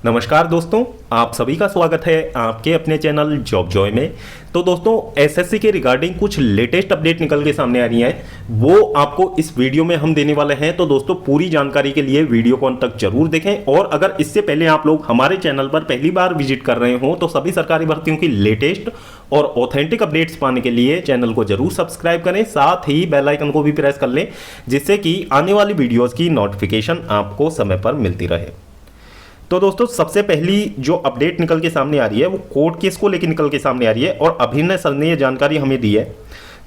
नमस्कार दोस्तों, आप सभी का स्वागत है आपके अपने चैनल जॉब जॉय में। तो दोस्तों, एसएससी के रिगार्डिंग कुछ लेटेस्ट अपडेट निकल के सामने आ रही हैं, वो आपको इस वीडियो में हम देने वाले हैं। तो दोस्तों, पूरी जानकारी के लिए वीडियो को अंत तक जरूर देखें। और अगर इससे पहले आप लोग हमारे चैनल पर पहली बार विजिट कर रहे हो तो सभी सरकारी भर्तियों की लेटेस्ट और ऑथेंटिक अपडेट्स पाने के लिए चैनल को जरूर सब्सक्राइब करें, साथ ही बेल आइकन को भी प्रेस कर लें, जिससे कि आने वाली वीडियोज़ की नोटिफिकेशन आपको समय पर मिलती रहे। तो दोस्तों, सबसे पहली जो अपडेट निकल के सामने आ रही है वो कोर्ट केस को लेकर निकल के सामने आ रही है और अभिनय सर ने ये जानकारी हमें दी है।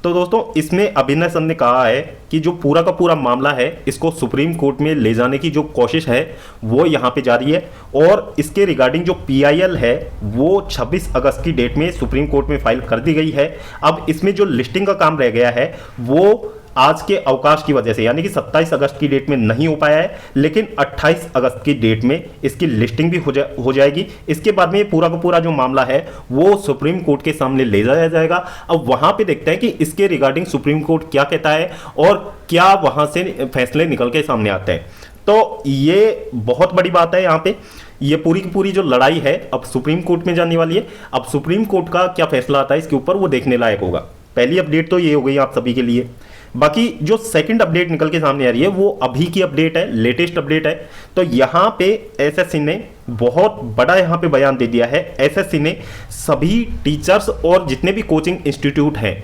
तो दोस्तों, इसमें अभिनय सर ने कहा है कि जो पूरा का पूरा मामला है इसको सुप्रीम कोर्ट में ले जाने की जो कोशिश है वो यहाँ पे जारी है। और इसके रिगार्डिंग जो पीआईएल है वो 26 अगस्त की डेट में सुप्रीम कोर्ट में फाइल कर दी गई है। अब इसमें जो लिस्टिंग का काम रह गया है वो आज के अवकाश की वजह से, यानी कि 27 अगस्त की डेट में नहीं हो पाया है, लेकिन 28 अगस्त की डेट में इसकी लिस्टिंग भी हो जाएगी। इसके बाद में पूरा का पूरा जो मामला है वो सुप्रीम कोर्ट के सामने ले जाया जाएगा। अब वहां पे देखते हैं कि इसके रिगार्डिंग सुप्रीम कोर्ट क्या कहता है और क्या वहां से फैसले निकल के सामने आते हैं। तो ये बहुत बड़ी बात है। यहाँ पे ये पूरी की पूरी जो लड़ाई है अब सुप्रीम कोर्ट में जाने वाली है। अब सुप्रीम कोर्ट का क्या फैसला आता है इसके ऊपर, वो देखने लायक होगा। पहली अपडेट तो ये हो गई आप सभी के लिए। बाकी जो सेकंड अपडेट निकल के सामने आ रही है वो अभी की अपडेट है, लेटेस्ट अपडेट है। तो यहाँ पे एसएससी ने बहुत बड़ा यहाँ पे बयान दे दिया है। एसएससी ने सभी टीचर्स और जितने भी कोचिंग इंस्टीट्यूट हैं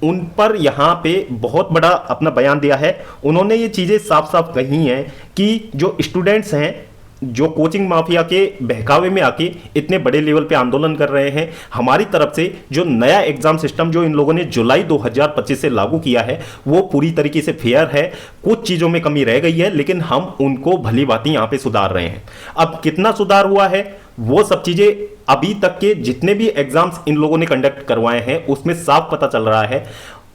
उन पर यहाँ पे बहुत बड़ा अपना बयान दिया है। उन्होंने ये चीज़ें साफ साफ कही हैं कि जो स्टूडेंट्स हैं जो कोचिंग माफिया के बहकावे में आके इतने बड़े लेवल पे आंदोलन कर रहे हैं, हमारी तरफ से जो नया एग्जाम सिस्टम जो इन लोगों ने जुलाई 2025 से लागू किया है वो पूरी तरीके से फेयर है। कुछ चीज़ों में कमी रह गई है लेकिन हम उनको भली भांति यहाँ पे सुधार रहे हैं। अब कितना सुधार हुआ है वो सब चीज़ें अभी तक के जितने भी एग्जाम्स इन लोगों ने कंडक्ट करवाए हैं उसमें साफ पता चल रहा है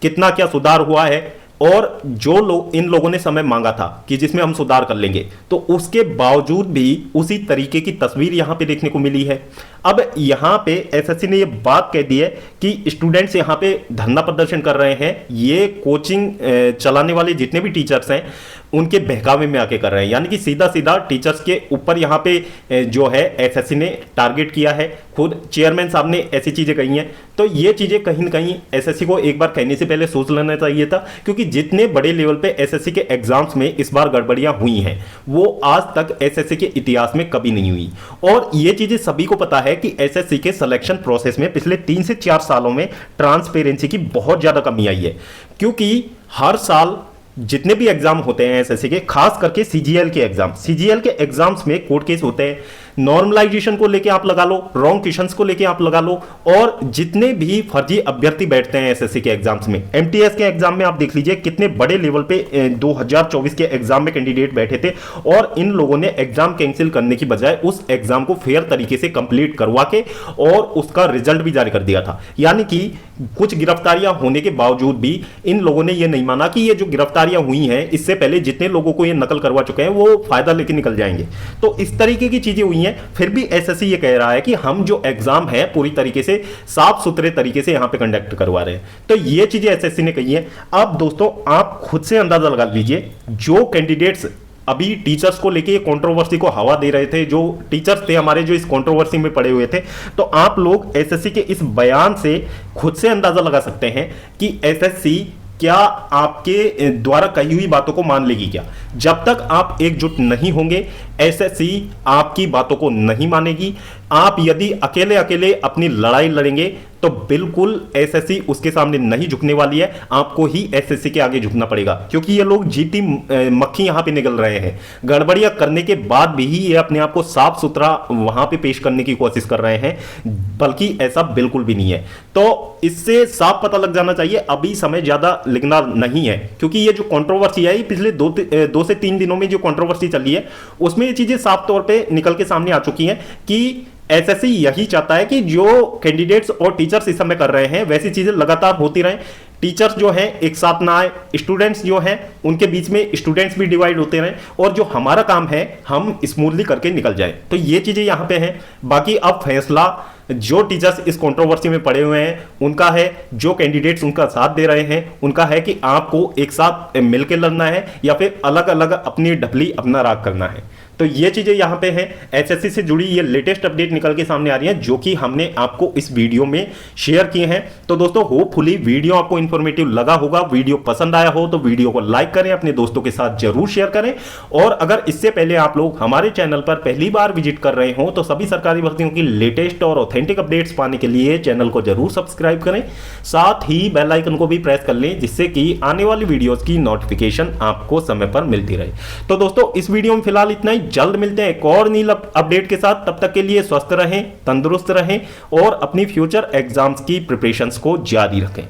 कितना क्या सुधार हुआ है। और जो लोग इन लोगों ने समय मांगा था कि जिसमें हम सुधार कर लेंगे, तो उसके बावजूद भी उसी तरीके की तस्वीर यहां पे देखने को मिली है। अब यहां पे एसएससी ने ये बात कह दी है कि स्टूडेंट्स यहां पे धरना प्रदर्शन कर रहे हैं, ये कोचिंग चलाने वाले जितने भी टीचर्स हैं उनके बहकावे में आके कर रहे हैं, यानी कि सीधा सीधा टीचर्स के ऊपर यहाँ पे जो है एसएससी ने टारगेट किया है। खुद चेयरमैन साहब ने ऐसी चीज़ें कही हैं। तो ये चीज़ें कहीं ना कहीं एसएससी को एक बार कहने से पहले सोच लेना चाहिए था, क्योंकि जितने बड़े लेवल पे एसएससी के एग्जाम्स में इस बार गड़बड़ियां हुई हैं वो आज तक एसएससी के इतिहास में कभी नहीं हुई। और ये चीज़ें सभी को पता है कि एसएससी के सिलेक्शन प्रोसेस में पिछले 3 से 4 सालों में ट्रांसपेरेंसी की बहुत ज़्यादा कमी आई है, क्योंकि हर साल जितने भी एग्जाम होते हैं एसएससी के, खास करके सीजीएल के एग्जाम्स में कोर्ट केस होते हैं। नॉर्मलाइजेशन को लेके आप लगा लो, रॉन्ग क्वेश्चंस को लेके आप लगा लो, और जितने भी फर्जी अभ्यर्थी बैठते हैं एसएससी के एग्जाम्स में, एमटीएस के एग्जाम में आप देख लीजिए कितने बड़े लेवल पे 2024 के एग्जाम में कैंडिडेट बैठे थे और इन लोगों ने एग्जाम कैंसिल करने की बजाय उस एग्जाम को फेयर तरीके से कंप्लीट करवा के और उसका रिजल्ट भी जारी कर दिया था। यानी कि कुछ गिरफ्तारियां होने के बावजूद भी इन लोगों ने यह नहीं माना कि ये जो गिरफ्तारियां हुई हैं इससे पहले जितने लोगों को ये नकल करवा चुके हैं वो फायदा लेके निकल जाएंगे। तो इस तरीके की चीजें हुई हैं। फिर भी एसएससी ये कह रहा है कि हम जो एग्जाम है पूरी तरीके से साफ सुथरे तरीके से यहां पे कंडक्ट करवा रहे हैं। तो ये चीजें एसएससी ने कही है। अब दोस्तों, आप खुद से अंदाजा लगा लीजिए, जो कैंडिडेट्स अभी टीचर्स को लेके कंट्रोवर्सी को हवा दे रहे थे, जो टीचर्स थे हमारे जो इस कंट्रोवर्सी में पड़े हुए थे, तो आप लोग एसएससी के इस बयान से खुद से अंदाजा लगा सकते हैं कि एसएससी क्या आपके द्वारा कही हुई बातों को मान लेगी क्या। जब तक आप एकजुट नहीं होंगे एसएससी आपकी बातों को नहीं मानेगी। आप यदि अकेले अकेले अपनी लड़ाई लड़ेंगे तो बिल्कुल एसएससी उसके सामने नहीं झुकने वाली है, आपको ही एसएससी के आगे झुकना पड़ेगा, क्योंकि ये लोग जीती मक्खी यहां पे निकल रहे हैं। गड़बड़ियां करने के बाद भी ये अपने आप को साफ सुथरा वहां पे पेश करने की कोशिश कर रहे हैं, बल्कि ऐसा बिल्कुल भी नहीं है। तो इससे साफ पता लग जाना चाहिए, अभी समय ज्यादा लिखना नहीं है, क्योंकि ये जो कंट्रोवर्सी है पिछले 2 से 3 दिनों में जो कंट्रोवर्सी चली है उसमें ये चीजें साफ तौर पे निकल के सामने आ चुकी हैं कि एसएससी यही चाहता है कि जो कैंडिडेट्स और टीचर्स इस समय कर रहे हैं वैसी चीजें लगातार होती रहें। टीचर्स जो हैं एक साथ ना आए, स्टूडेंट्स जो हैं उनके बीच में स्टूडेंट्स भी डिवाइड होते रहें, और जो हमारा काम है हम स्मूथली करके निकल जाए। तो ये चीजें यहाँ पे हैं। बाकी अब फैसला जो टीचर्स इस कंट्रोवर्सी में पड़े हुए हैं उनका है, जो कैंडिडेट्स उनका साथ दे रहे हैं उनका है कि आपको एक साथ मिलकर लड़ना है या फिर अलग अलग अपनी ढपली अपना राग करना है। तो ये चीजें यहाँ पे हैं, एसएससी से जुड़ी ये लेटेस्ट अपडेट निकल के सामने आ रही है जो कि हमने आपको इस वीडियो में शेयर किए हैं। तो दोस्तों होपफुली वीडियो आपको इंफॉर्मेटिव लगा होगा। वीडियो पसंद आया हो तो वीडियो को लाइक करें, अपने दोस्तों के साथ जरूर शेयर करें। और अगर इससे पहले आप लोग हमारे चैनल पर पहली बार विजिट कर रहे हो तो सभी सरकारी भर्तियों की लेटेस्ट और ऑथेंटिक अपडेट्स पाने के लिए चैनल को जरूर सब्सक्राइब करें, साथ ही बेल आइकन को भी प्रेस कर लें जिससे कि आने वाली वीडियोस की नोटिफिकेशन आपको समय पर मिलती रहे। तो दोस्तों इस वीडियो में फिलहाल इतना ही, जल्द मिलते हैं एक और नई अपडेट के साथ। तब तक के लिए स्वस्थ रहें, तंदुरुस्त रहें और अपनी फ्यूचर एग्जाम्स की प्रिपरेशंस को जारी रखें।